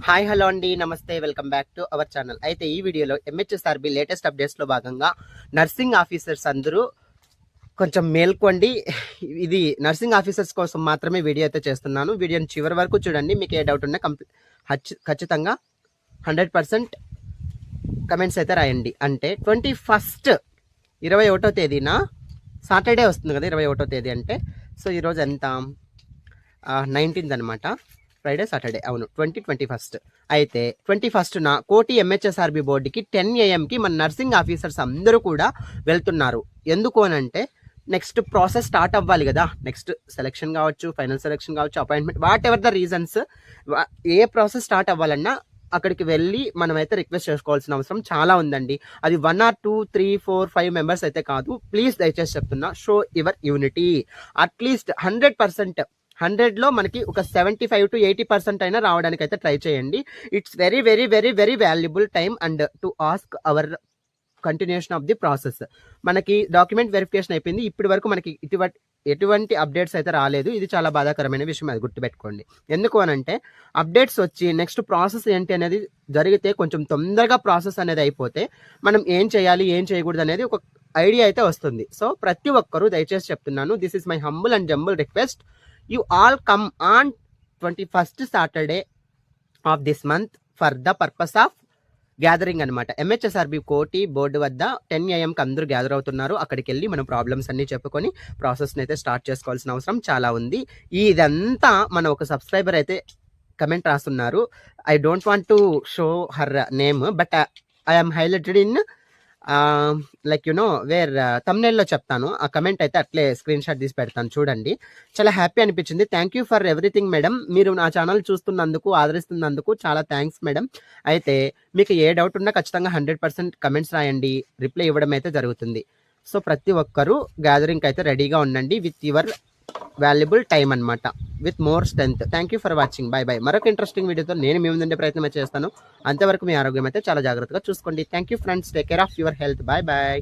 Hi hello అండి, నమస్తే, welcome back to our channel. అయితే ఈ వీడియోలో ఎంహెచ్ఎస్ఆర్బి లేటెస్ట్ అప్డేట్స్లో భాగంగా నర్సింగ్ ఆఫీసర్స్ అందరూ కొంచెం మేల్కోండి. ఇది నర్సింగ్ ఆఫీసర్స్ కోసం మాత్రమే వీడియో అయితే చేస్తున్నాను. వీడియోని చివరి వరకు చూడండి. మీకు ఏ డౌట్ ఉన్నా ఖచ్చితంగా 100% కమెంట్స్ అయితే రాయండి. అంటే 21వ తేదీన సాటర్డే వస్తుంది కదా, 21వ తేదీ అంటే. సో ఈరోజు ఎంత, 19th అనమాట. ఫ్రైడే సాటర్డే, అవును, 21. అయితే 21న కోటి ఎంహెచ్ఎస్ఆర్బి బోర్డుకి 10 AM మన నర్సింగ్ ఆఫీసర్స్ అందరూ కూడా వెళ్తున్నారు. ఎందుకు అనంటే నెక్స్ట్ ప్రాసెస్ స్టార్ట్ అవ్వాలి కదా. నెక్స్ట్ సెలెక్షన్ కావచ్చు, ఫైనల్ సెలెక్షన్ కావచ్చు, appointment, what ever the reasons, A process start అవ్వాలన్నా అక్కడికి వెళ్ళి మనమైతే రిక్వెస్ట్ చేసుకోవాల్సిన అవసరం చాలా ఉందండి. అది 1 or 2, 3, 4, 5 మెంబర్స్ అయితే కాదు. ప్లీజ్ దయచేసి చెప్తున్నా, షో యువర్ యూనిటీ. అట్లీస్ట్ 100%లో మనకి ఒక 75 to 80% అయినా రావడానికి అయితే ట్రై చేయండి. It's very very very very valuable time and to ask hour continuation of the process. మనకి డాక్యుమెంట్ వెరిఫికేషన్ అయిపోయింది. ఇప్పటి వరకు మనకి ఎటువంటి అప్డేట్స్ అయితే రాలేదు. ఇది చాలా బాధాకరమైన విషయం, అది గుర్తుపెట్టుకోండి. ఎందుకు అనంటే అప్డేట్స్ వచ్చి నెక్స్ట్ ప్రాసెస్ ఏంటి అనేది జరిగితే కొంచెం తొందరగా ప్రాసెస్ అనేది అయిపోతే మనం ఏం చేయాలి, ఏం చేయకూడదు అనేది ఒక ఐడియా అయితే వస్తుంది. సో ప్రతి ఒక్కరూ దయచేసి చెప్తున్నాను, this is my humble and jumble request. You all come on 21st Saturday of this month for the purpose of gathering అనమాట. ఎంహెచ్ఎస్ఆర్బి కోటి బోర్డు వద్ద 10 AM అందరూ గ్యాదర్ అవుతున్నారు. అక్కడికి వెళ్ళి మనం ప్రాబ్లమ్స్ అన్ని చెప్పుకొని ప్రాసెస్ని అయితే స్టార్ట్ చేసుకోవాల్సిన అవసరం చాలా ఉంది. ఇదంతా మన ఒక సబ్స్క్రైబర్ అయితే కమెంట్ రాస్తున్నారు. I don't want to show her name, but I'm highlighted in like where తమ్నైల్లో చెప్తాను. ఆ కమెంట్ అయితే అట్లే స్క్రీన్ షాట్ తీసి పెడతాను, చూడండి. చాలా హ్యాపీ అనిపించింది. Thank you for everything madam. మీరు నా ఛానల్ చూస్తున్నందుకు, ఆదరిస్తున్నందుకు చాలా థ్యాంక్స్ మేడం. అయితే మీకు ఏ డౌట్ ఉన్నా ఖచ్చితంగా 100% కమెంట్స్ రాయండి, రిప్లై ఇవ్వడం అయితే జరుగుతుంది. సో ప్రతి ఒక్కరూ గ్యాదరింగ్కి అయితే రెడీగా ఉండండి విత్ యువర్ వాల్యుబుల్ టైం అనమాట, with more strength. Thank you for watching. By by. మరొక ఇంట్రెస్టింగ్ వీడియోతో నేను మీ ముందుండే ప్రయత్నం చేస్తాను. అంతవరకు మీ ఆరోగ్యం అయితే చాలా జాగ్రత్తగా చూసుకోండి. Thank you friends. Take care of your health. By by.